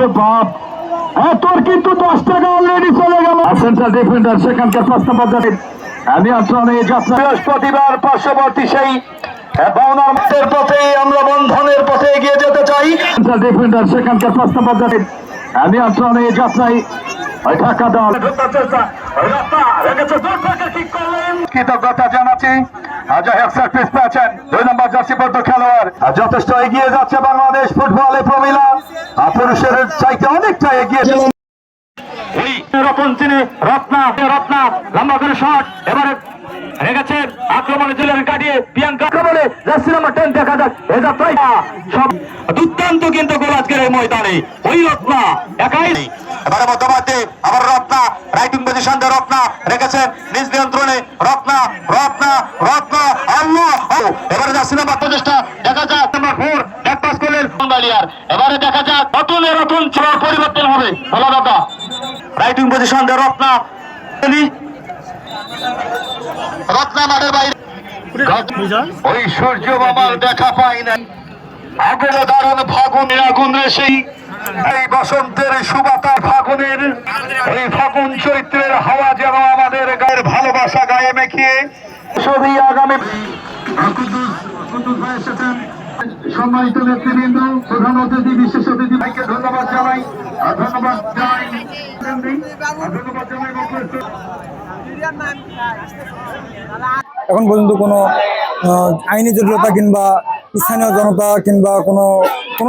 ওরে বাপ, তোর কিন্তু 10 টাকা অলরেডি চলে গেল। সেন্ট্রাল ডিফেন্ডার সেখানকার প্রশ্নপত্র আমি আপনার বৃহস্পতিবার পার্শ্ববর্তী সেই বাউনার পথে আমরা বন্ধনের পথে এগিয়ে যেতে চাই। সেন্ট্রাল ডিফেন্ডার সেখানকার প্রশ্নপত্র আমি আপনার এই যাত্রায় ঢাকা দল কৃতজ্ঞতা জানাচ্ছি। পেয়েছেন 2 নম্বর জার্সিবদ্ধ খেলোয়াড়। যথেষ্ট এগিয়ে যাচ্ছে বাংলাদেশ ফুটবলে প্রমিলা, পুরুষের চাইতে অনেকটা এগিয়ে। লম্বা করে শট এবারে রেখেছে আক্রমণে জেলের কাটিয়ে প্রিয়াঙ্কা আক্রমণে জার্সি নাম্বার 10 দেখা যাক এ যাত্রায় সব দুর্দান্ত কিন্তু গোল আজকের এই ময়দানে। ওই রত্না একাই এবারে মধ্যমাঠে আবার রত্না রাইটিং পজিশন দিয়ে রত্না রেখেছেন নিজ নিয়ন্ত্রণে। রত্না রত্না রত্না আল্লাহ এবারে জার্সি নাম্বার 25টা দেখা যাক নাম্বার 4 ব্যাক পাস করলেন বালিয়ার। এবারে দেখা যাক রতন ছোড়ার পরিবর্তন হবে বলা দাদা। রাইটিং পজিশন দিয়ে রত্না মাঠের বাইরে ওই সূর্য বাবার দেখা পাই না। আগুন দারুণ ফাগুনের আগুন রে সেই এই বসন্তের সুবাতার ফাগুনের এই ফাগুন চৈত্রের হাওয়া যেন আমাদের গায়ের ভালোবাসা গায়ে মেখিয়ে সবই আগামী। সম্মানিত নেতৃবৃন্দ, প্রধান অতিথি, বিশেষ অতিথি ভাইকে ধন্যবাদ জানাই। এখন পর্যন্ত কোনো আইনি জটিলতা কিংবা স্থানীয় জনতা কিংবা কোনো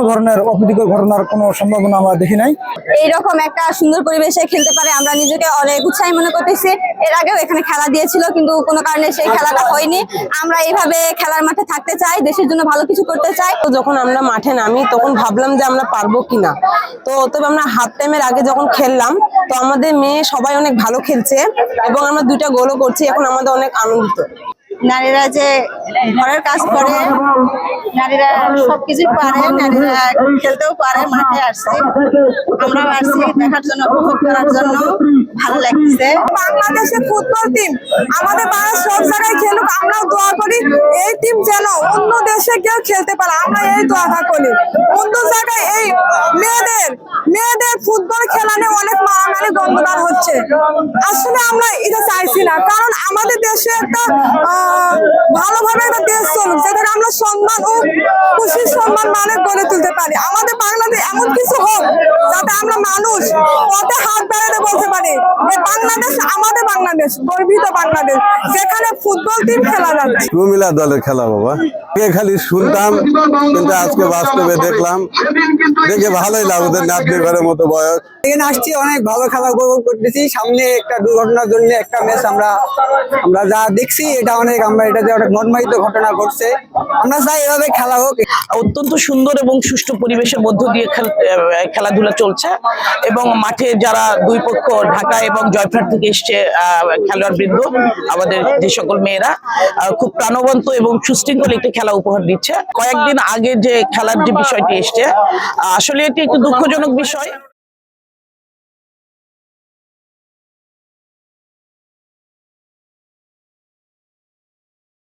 ধরনের অপ্রীতিকর ঘটনার কোনো সম্ভাবনা আমরা দেখি নাই। এইরকম একটা সুন্দর পরিবেশে খেলতে পারে আমরা নিজেকে অনেক উৎসাহী মনে করতেছি। এর আগেও এখানে খেলা দিয়েছিল কিন্তু কোনো কারণে সেই খেলাটা হয়নি। আমরা এইভাবে খেলার মাঠে থাকতে চাই, দেশের জন্য ভালো কিছু করতে চাই। তো যখন আমরা মাঠে নামি তখন ভাবলাম যে আমরা পারবো কিনা। তবে আমরা হাফ টাইমের আগে যখন খেললাম তো আমাদের মেয়ে সবাই অনেক ভালো খেলছে এবং আমরা 2টা গোলও করছি। এখন আমাদের অনেক আনন্দিত। নারীরা যে ঘরের কাজ করে, নারীরা সবকিছু পারে, নারীরা খেলতেও পারে। মাঠে আসছে, আমরাও আসছি দেখার জন্য, উপভোগ করার জন্য। ভালো লাগছে। বাংলাদেশের ফুটবল টিম আমাদের বাংলাদেশ সব জায়গায় খেলুক, আমরাও দোয়া করি এই টিম যেন অন্য দেশে কেউ খেলতে পারে। আমরা এই দোয়া করি অন্য জায়গায় এই মেয়েদের ফুটবল খেলা নিয়ে অনেক মারামারি গন্ডগোল হচ্ছে। আসলে আমরা এটা চাইছি না, কারণ আমাদের দেশে একটা ভালোভাবে একটা দেশ চলুক যেখানে আমরা সম্মান ও খুশির সম্মান মানে গড়ে তুলতে পারি। আমাদের বাংলাদেশ এমন কিছু হোক যাতে আমরা মানুষ পথে হাত বাড়াতে বলতে পারি যে বাংলাদেশ আমাদের বাংলাদেশ, গর্বিত বাংলাদেশ, যেখানে ফুটবল টিম খেলা যাচ্ছে। প্রমিলা দলের খেলা বাবা, খালি শুনতাম কিন্তু আজকে বাস্তবে দেখলাম, দেখে ভালোই লাগছে। নাতনি ঘরের মতো বয়স এখানে আসছি, অনেক ভালো খেলা উপভোগ করতেছি। সামনে একটা দুর্ঘটনার জন্য একটা ম্যাচ আমরা যা দেখছি এটা অনেক, আমরা এটা যে একটা মর্মারিত ঘটনা ঘটছে। আমরা চাই এভাবে খেলা হোক। অত্যন্ত সুন্দর এবং সুষ্ঠু পরিবেশের মধ্য দিয়ে খেলাধুলা চলছে এবং মাঠে যারা দুই পক্ষ ঢাকা এবং জয়পুরহাট থেকে এসছে খেলোয়াড় বৃন্দ, আমাদের যে সকল মেয়েরা খুব প্রাণবন্ত এবং সুশৃঙ্খল একটি খেলা উপহার দিচ্ছে। কয়েকদিন আগে যে খেলার যে বিষয়টি এসছে আসলে এটি একটু দুঃখজনক বিষয়।